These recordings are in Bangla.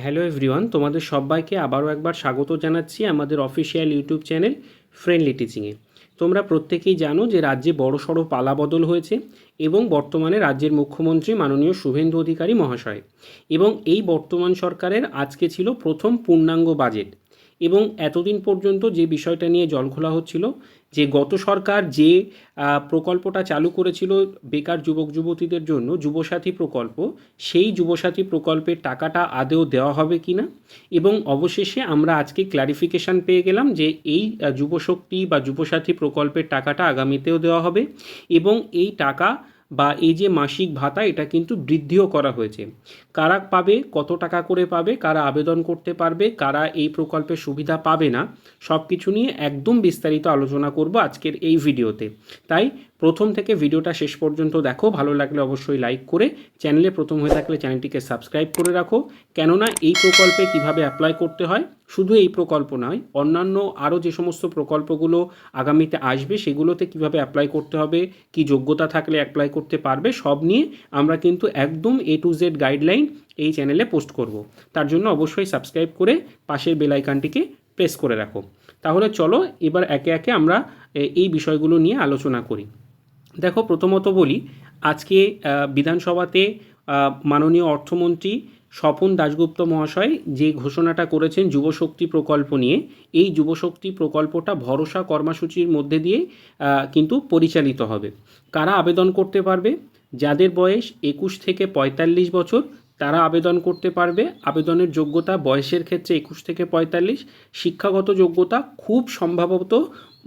হ্যালো এভরিওয়ান, তোমাদের সবাইকে আবারও একবার স্বাগত জানাচ্ছি আমাদের অফিসিয়াল ইউটিউব চ্যানেল ফ্রেন্ডলি টিচিংয়ে। তোমরা প্রত্যেকেই জানো যে রাজ্যে বড়সড় পালাবদল হয়েছে এবং বর্তমানে রাজ্যের মুখ্যমন্ত্রী মাননীয় শুভেন্দু অধিকারী মহাশয়, এবং এই বর্তমান সরকারের আজকে ছিল প্রথম পূর্ণাঙ্গ বাজেট। এবং এতদিন পর্যন্ত যে বিষয়টা নিয়ে জলঘোলা হচ্ছিল যে গত সরকার যে প্রকল্পটা চালু করেছিল বেকার যুবক যুবতীদের জন্য, যুবসাথী প্রকল্প, সেই যুবসাথী প্রকল্পের টাকাটা আদৌ দেওয়া হবে কি না। এবং অবশেষে আমরা আজকে ক্ল্যারিফিকেশান পেয়ে গেলাম যে এই যুবশক্তি বা যুবসাথী প্রকল্পের টাকাটা আগামীতেও দেওয়া হবে, এবং এই টাকা বা এই যে মাসিক ভাতা এটা কিন্তু বৃদ্ধিও করা হয়েছে। কারা পাবে, কত টাকা করে পাবে, কারা আবেদন করতে পারবে, কারা এই প্রকল্পের সুবিধা পাবে না, সব কিছু নিয়ে একদম বিস্তারিত আলোচনা করব আজকের এই ভিডিওতে। তাই প্রথম থেকে ভিডিওটা শেষ পর্যন্ত দেখো, ভালো লাগলে অবশ্যই লাইক করে, চ্যানেলে প্রথম হয়ে থাকলে চ্যানেলটিকে সাবস্ক্রাইব করে রাখো। কেননা এই প্রকল্পে কিভাবে অ্যাপ্লাই করতে হয়, শুধু এই প্রকল্প নয়, অন্যান্য আরও যে সমস্ত প্রকল্পগুলো আগামীতে আসবে সেগুলোতে কিভাবে অ্যাপ্লাই করতে হবে, কি যোগ্যতা থাকলে অ্যাপ্লাই করতে পারবে, সব নিয়ে আমরা কিন্তু একদম A to Z গাইডলাইন এই চ্যানেলে পোস্ট করব। তার জন্য অবশ্যই সাবস্ক্রাইব করে পাশের বেল আইকনটিকে প্রেস করে রাখো। তাহলে চলো এবার একে একে আমরা এই বিষয়গুলো নিয়ে আলোচনা করি। দেখো, প্রথমত বলি, আজকে বিধানসভাতে মাননীয় অর্থমন্ত্রী স্বপন দাশগুপ্ত মহাশয় যে ঘোষণাটা করেছেন যুবশক্তি প্রকল্প নিয়ে, এই যুবশক্তি প্রকল্পটা ভরসা কর্মসূচির মধ্যে দিয়ে কিন্তু পরিচালিত হবে। কারা আবেদন করতে পারবে? যাদের বয়স 21 থেকে 45 বছর তারা আবেদন করতে পারবে। আবেদনের যোগ্যতা বয়সের ক্ষেত্রে 21 থেকে 45, শিক্ষাগত যোগ্যতা খুব সম্ভবত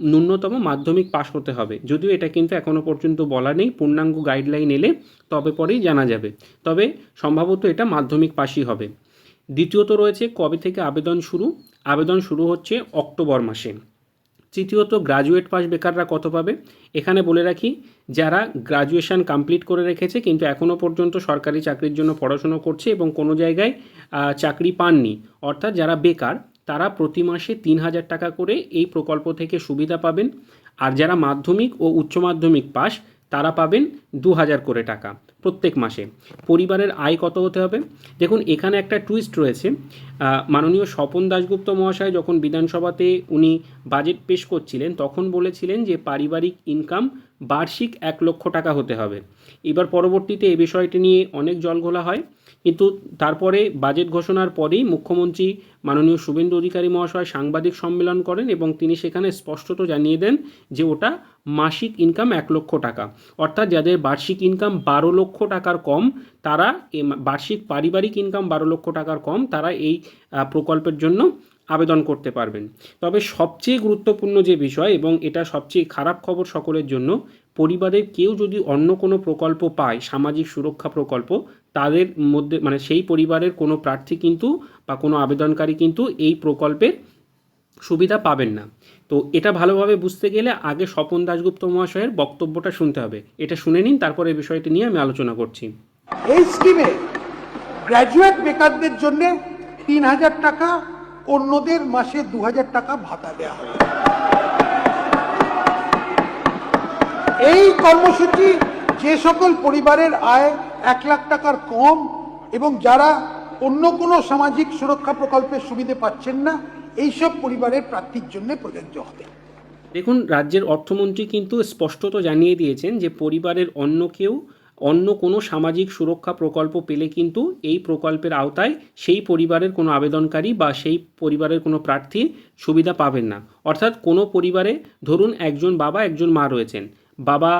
ন্যূনতম মাধ্যমিক পাশ হতে হবে, যদিও এটা কিন্তু এখনও পর্যন্ত বলা নেই, পূর্ণাঙ্গ গাইডলাইন এলে তবে পরেই জানা যাবে, তবে সম্ভবত এটা মাধ্যমিক পাশই হবে। দ্বিতীয়ত রয়েছে কবে থেকে আবেদন শুরু। আবেদন শুরু হচ্ছে অক্টোবর মাসে। তৃতীয়ত গ্র্যাজুয়েট পাস বেকাররা কত পাবে। এখানে বলে রাখি, যারা গ্র্যাজুয়েশন কমপ্লিট করে রেখেছে কিন্তু এখনও পর্যন্ত সরকারি চাকরির জন্য পড়াশুনো করছে এবং কোনো জায়গায় চাকরি পাননি, অর্থাৎ যারা বেকার, তারা প্রতি মাসে 3,000 টাকা করে এই প্রকল্প থেকে সুবিধা পাবেন। আর যারা মাধ্যমিক ও উচ্চ মাধ্যমিক পাস তারা পাবেন 2,000 করে টাকা প্রত্যেক মাসে। পরিবারের আয় কত হতে হবে? দেখুন, এখানে একটা টুইস্ট রয়েছে। মাননীয় স্বপন দাশগুপ্ত মহাশয় যখন বিধানসভাতে উনি বাজেট পেশ করছিলেন তখন বলেছিলেন যে পারিবারিক ইনকাম বার্ষিক 1 লক্ষ টাকা হতে হবে। এবার পরবর্তীতে এই বিষয়টি নিয়ে অনেক জলঘোলা হয়, কিন্তু তারপরে বাজেট ঘোষণার পরেই মুখ্যমন্ত্রী মাননীয় শুভেন্দু অধিকারী মহাশয় সাংবাদিক সম্মেলন করেন এবং তিনি সেখানে স্পষ্টত জানিয়ে দেন যে ওটা মাসিক ইনকাম 1 লক্ষ টাকা, অর্থাৎ যাদের বার্ষিক ইনকাম 12 লক্ষ টাকার কম, তারা বার্ষিক পারিবারিক ইনকাম 12 লক্ষ টাকার কম, তারা এই প্রকল্পের জন্য আবেদন করতে পারবেন। তবে সবচেয়ে গুরুত্বপূর্ণ যে বিষয়, এবং এটা সবচেয়ে খারাপ খবর সকলের জন্য, পরিবারের কেউ যদি অন্য কোনো প্রকল্প পায়, সামাজিক সুরক্ষা প্রকল্প, তাদের মধ্যে মানে সেই পরিবারের কোনো প্রার্থী কিন্তু বা কোনো আবেদনকারী কিন্তু এই প্রকল্পের সুবিধা পাবেন না। তো এটা ভালোভাবে বুঝতে গেলে আগে স্বপন দাশগুপ্ত মহাশয়ের বক্তব্যটা শুনতে হবে। এটা শুনে নিন, তারপরে এই বিষয়টি নিয়ে আমি আলোচনা করছি। এই স্কিমে গ্র্যাজুয়েট বেকারদের জন্য 3,000 টাকা, অন্যদের মাসে 2,000 টাকা ভাতা দেওয়া হবে। এই কর্মসূচি যে সকল পরিবারের আয় 1 লাখ টাকার কম এবং যারা অন্য কোনো সামাজিক সুরক্ষা প্রকল্পের সুবিধা পাচ্ছেন না, এইসব পরিবারের প্রার্থীর জন্য প্রযোজ্য হবে। দেখুন, রাজ্যের অর্থমন্ত্রী কিন্তু স্পষ্টত জানিয়ে দিয়েছেন যে পরিবারের অন্য কেউ অন্য কোনো সামাজিক সুরক্ষা প্রকল্প পেলে কিন্তু এই প্রকল্পের আওতায় সেই পরিবারের কোনো আবেদনকারী বা সেই পরিবারের কোনো প্রার্থী সুবিধা পাবেন না। অর্থাৎ কোনো পরিবারে ধরুন একজন বাবা একজন মা রয়েছেন, বাবা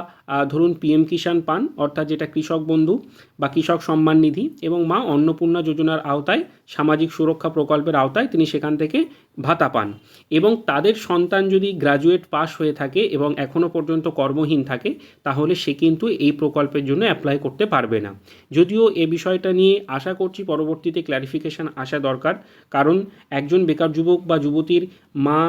ধরুন PM কিষাণ পান, অর্থাৎ যেটা কৃষক বন্ধু বা কৃষক সম্মান নিধি, এবং মা অন্নপূর্ণা যোজনার আওতায় সামাজিক সুরক্ষা প্রকল্পের আওতায় তিনি সেখান থেকে ভাতা পান, এবং তাদের সন্তান যদি গ্র্যাজুয়েট পাস হয়ে থাকে এবং এখনও পর্যন্ত কর্মহীন থাকে, তাহলে সে কিন্তু এই প্রকল্পের জন্য অ্যাপ্লাই করতে পারবে না। যদিও এ বিষয়টা নিয়ে আশা করছি পরবর্তীতে ক্ল্যারিফিকেশান আসা দরকার, কারণ একজন বেকার যুবক বা যুবতীর মা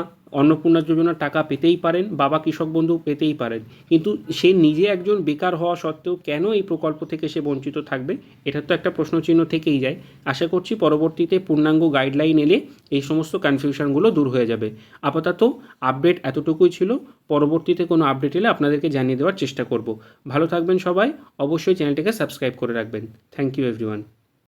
অন্নপূর্ণা যোজনার টাকা পেতেই পারেন, বাবা কৃষক বন্ধু পেতেই পারেন, কিন্তু সে নিজে একজন বেকার হওয়া সত্ত্বেও কেন এই প্রকল্প থেকে সে বঞ্চিত থাকবে? এটা তো একটা প্রশ্নচিহ্ন থেকেই যায়। আশা করছি পরবর্তীতে পূর্ণাঙ্গ গাইডলাইন এলে এই সমস্ত কনফিউশনগুলো দূর হয়ে যাবে। আপাতত আপডেট এতটুকুই ছিল, পরবর্তীতে কোনো আপডেট এলে আপনাদেরকে জানিয়ে দেওয়ার চেষ্টা করব। ভালো থাকবেন সবাই, অবশ্যই চ্যানেলটিকে সাবস্ক্রাইব করে রাখবেন। Thank you everyone.